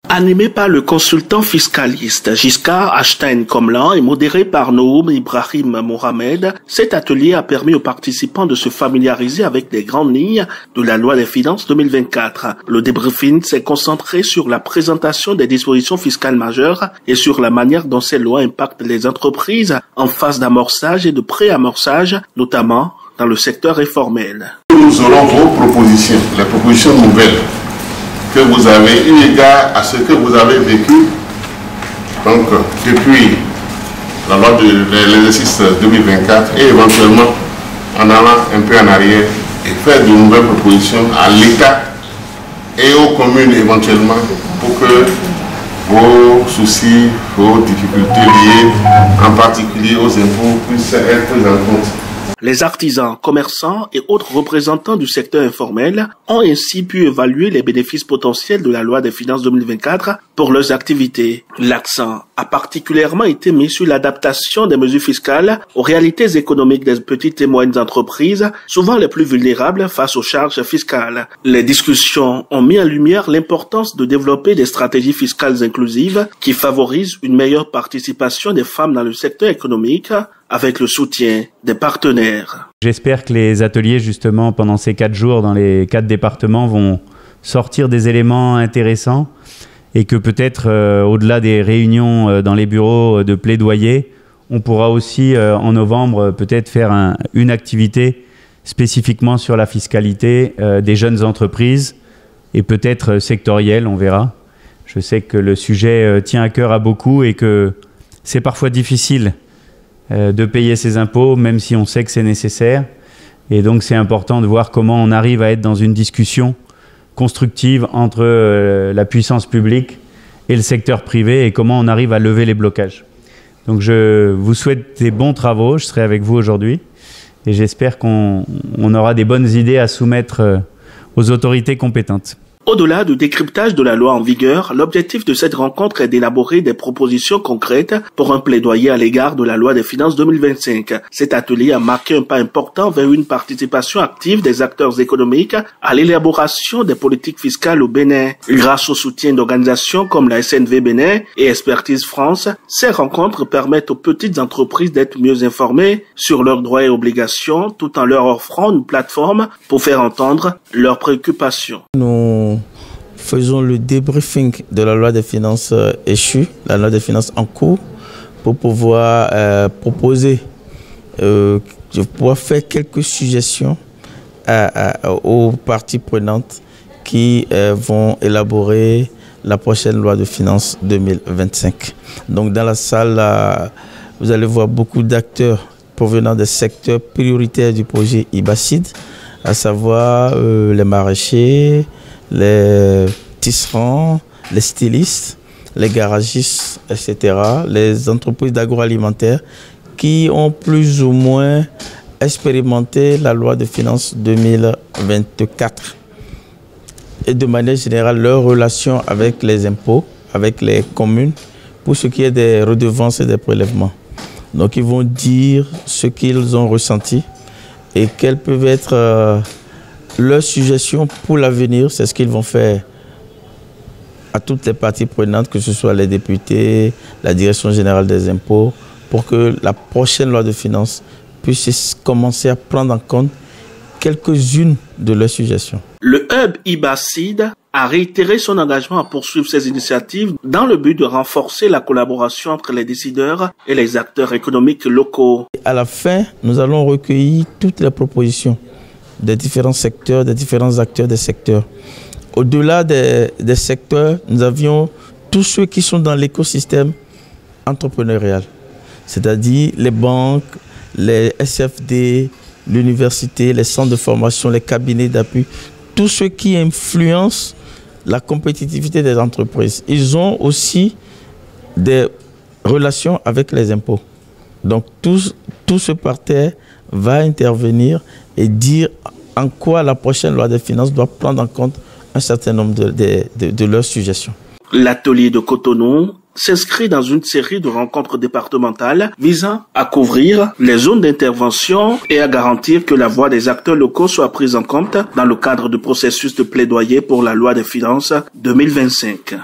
Animé par le consultant fiscaliste Giscard Ashtain-Komlan et modéré par Noum Ibrahim Mohamed, cet atelier a permis aux participants de se familiariser avec les grandes lignes de la loi des finances 2024. Le débriefing s'est concentré sur la présentation des dispositions fiscales majeures et sur la manière dont ces lois impactent les entreprises en phase d'amorçage et de pré-amorçage, notamment dans le secteur informel. Nous aurons vos propositions, les propositions nouvelles que vous avez eu égard à ce que vous avez vécu donc, depuis la loi de l'exercice 2024 et éventuellement en allant un peu en arrière et faire de nouvelles propositions à l'État et aux communes éventuellement pour que vos soucis, vos difficultés liées en particulier aux impôts puissent être prises en compte. Les artisans, commerçants et autres représentants du secteur informel ont ainsi pu évaluer les bénéfices potentiels de la loi des finances 2024 pour leurs activités. L'accent a particulièrement été mis sur l'adaptation des mesures fiscales aux réalités économiques des petites et moyennes entreprises, souvent les plus vulnérables face aux charges fiscales. Les discussions ont mis en lumière l'importance de développer des stratégies fiscales inclusives qui favorisent une meilleure participation des femmes dans le secteur économique, avec le soutien des partenaires. J'espère que les ateliers, justement, pendant ces 4 jours dans les 4 départements vont sortir des éléments intéressants et que peut-être, au-delà des réunions dans les bureaux de plaidoyer, on pourra aussi, en novembre, peut-être faire une activité spécifiquement sur la fiscalité des jeunes entreprises et peut-être sectorielle, on verra. Je sais que le sujet tient à cœur à beaucoup et que c'est parfois difficile de payer ses impôts, même si on sait que c'est nécessaire. Et donc, c'est important de voir comment on arrive à être dans une discussion constructive entre la puissance publique et le secteur privé et comment on arrive à lever les blocages. Donc, je vous souhaite des bons travaux. Je serai avec vous aujourd'hui et j'espère qu'on aura des bonnes idées à soumettre aux autorités compétentes. Au-delà du décryptage de la loi en vigueur, l'objectif de cette rencontre est d'élaborer des propositions concrètes pour un plaidoyer à l'égard de la loi des finances 2025. Cet atelier a marqué un pas important vers une participation active des acteurs économiques à l'élaboration des politiques fiscales au Bénin. Grâce au soutien d'organisations comme la SNV Bénin et Expertise France, ces rencontres permettent aux petites entreprises d'être mieux informées sur leurs droits et obligations tout en leur offrant une plateforme pour faire entendre leurs préoccupations. Nous faisons le débriefing de la loi des finances échue, la loi des finances en cours, pour pouvoir proposer, faire quelques suggestions aux parties prenantes qui vont élaborer la prochaine loi de finances 2025. Donc dans la salle, vous allez voir beaucoup d'acteurs provenant des secteurs prioritaires du projet IBACID, à savoir les maraîchers, les tisserands, les stylistes, les garagistes, etc., les entreprises d'agroalimentaire qui ont plus ou moins expérimenté la loi de finances 2024 et de manière générale leur relation avec les impôts, avec les communes, pour ce qui est des redevances et des prélèvements. Donc ils vont dire ce qu'ils ont ressenti et quelles peuvent être leurs suggestions pour l'avenir. C'est ce qu'ils vont faire à toutes les parties prenantes, que ce soit les députés, la direction générale des impôts, pour que la prochaine loi de finances puisse commencer à prendre en compte quelques-unes de leurs suggestions. Le Hub IBACID a réitéré son engagement à poursuivre ces initiatives dans le but de renforcer la collaboration entre les décideurs et les acteurs économiques locaux. À la fin, nous allons recueillir toutes les propositions des différents secteurs, des différents acteurs des secteurs. Au-delà des secteurs, nous avions tous ceux qui sont dans l'écosystème entrepreneurial, c'est-à-dire les banques, les SFD, l'université, les centres de formation, les cabinets d'appui, tous ceux qui influencent la compétitivité des entreprises. Ils ont aussi des relations avec les impôts. Donc tout ce parterre va intervenir et dire en quoi la prochaine loi des finances doit prendre en compte un certain nombre de leurs suggestions. L'atelier de Cotonou s'inscrit dans une série de rencontres départementales visant à couvrir les zones d'intervention et à garantir que la voix des acteurs locaux soit prise en compte dans le cadre du processus de plaidoyer pour la loi des finances 2025.